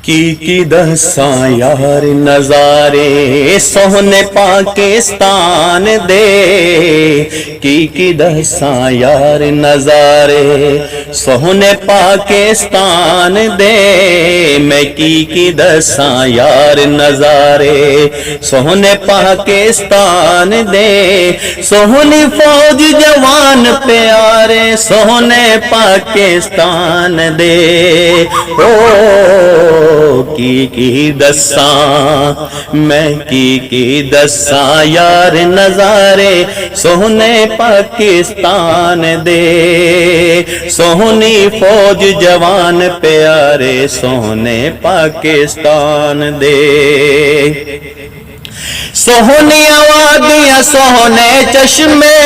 की दसां यार नजारे सोहने पाकिस्तान दे। की दसां यार नजारे सोहने पाकिस्तान दे। मैं की दसां यार नजारे सोहने पाकिस्तान दे। सोहनी फौज जवान प्यारे सोहने पाकिस्तान दे। ओ की दसां मैं की दसां यार नजारे सोहने पाकिस्तान दे। सोहनी फौज जवान प्यारे सोहने पाकिस्तान दे। सोहनी आवादियां सोहने चश्मे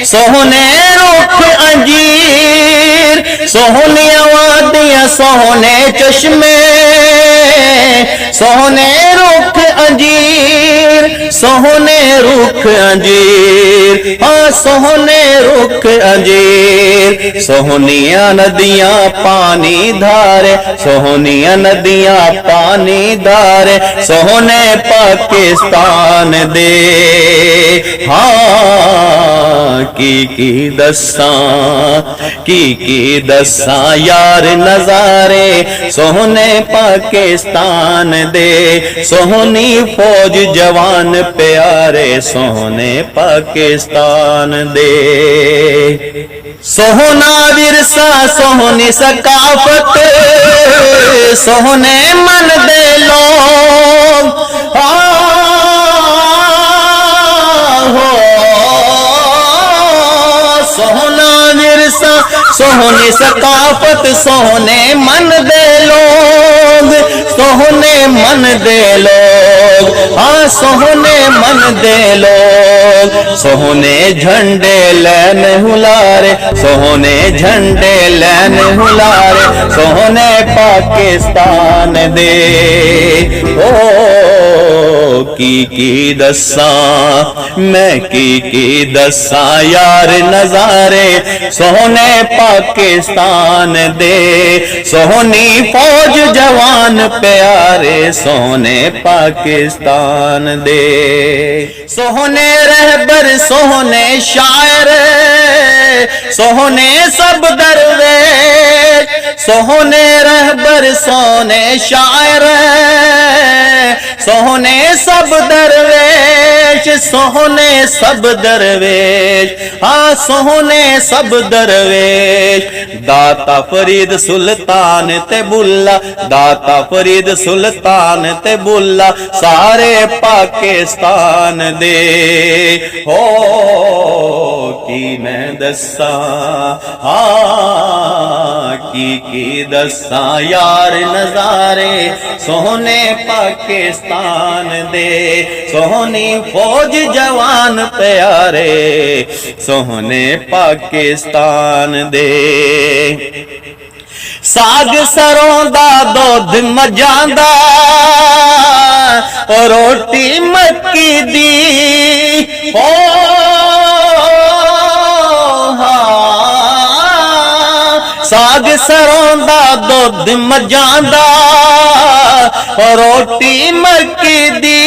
सोहने रुख अंजीर। सोहनी आवादियां सोहने चश्मे सोहने रुख अंजीर। सोहने रुख अंजीर हाँ सोहने रुख अंजीर। सोहनिया नदियां पानी धारे सोहनिया नदियां पानी धारे सोहने पाकिस्तान दे। हाँ की दसां यार नजारे सोहने पाकिस्तान दे। सोहनी फौज जवान प्यारे सोहने पाकिस्तान दे। सोहना विरसा सोहनी सकाफत सोहने मन दे लोग। सोहना विरसा सोहनी सकाफत सोहने मन दे लोग। सोहने मन दे लोग हाँ सोहने मन दे लोग। सोहने झंडे लैन हुलारे सोहने झंडे लैन हुलारे सोहने पाकिस्तान दे। ओ की दसां मैं की दसां यार नजारे सोहने पाकिस्तान दे। सोहनी फौज जवान प्यारे सोहने पाकिस्तान दे। सोहने रहबर सोहने शायर सोहने सब दरवेश। सोहने रहबर सोहने शायर सोहने सब दरवेश। सोहने सब दरवेश हाँ सोहने सब दरवेश। दाता फरीद सुल्तान ते बुल्ला दाता फरीद सुल्तान ते बुल्ला सारे पाकिस्तान दे। हो की मैं दसां हाँ की दसां यार नजारे सोहने पाकिस्तान दे। सोहनी फौज जवान प्यारे सोहने पाकिस्तान दे। साग सरों दा दुध मजांदा और रोटी मक्की दी। ओ साग सरों दा दुध मजांदा और रोटी मक्की दी।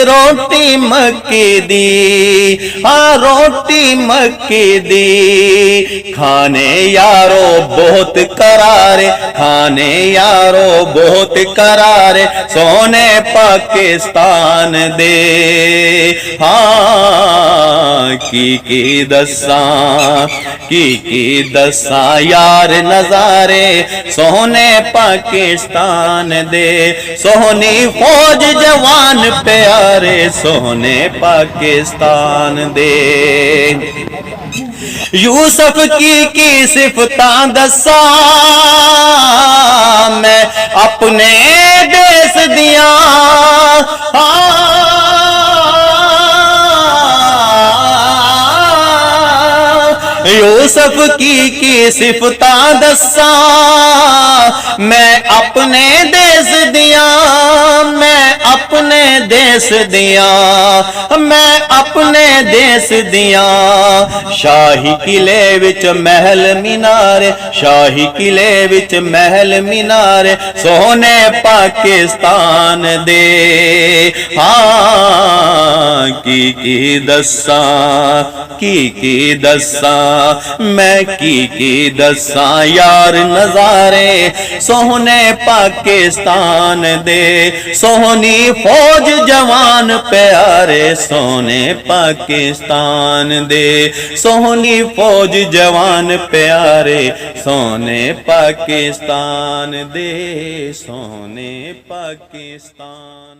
रोटी मक्की दी हाँ रोटी मक्की दी। खाने यारो बहुत करारे खाने यारो बहुत करारे सोहने पाकिस्तान दे। हाँ की दसां यार नजारे सोहने पाकिस्तान दे। सोहनी फौज जवान प्यारे सोहने पाकिस्तान दे। यूसुफ की सिफतां दसा मैं अपने देश दिया। यूसुफ की सिफता दसा मैं अपने देश दिया, मैं अपने देश दिया, मैं अपने देश दिया। शाही किले विच महल मीनारे, शाही किले विच महल मीनारे सोने पाकिस्तान दे। हाँ की दसा, की दसा मैं की दसा यार नजारे सोहने पाकिस्तान दे। सोहनी फौज जवान प्यारे सोने पाकिस्तान दे, सोहनी फौज जवान प्यारे सोने पाकिस्तान दे, सोने पाकिस्तान।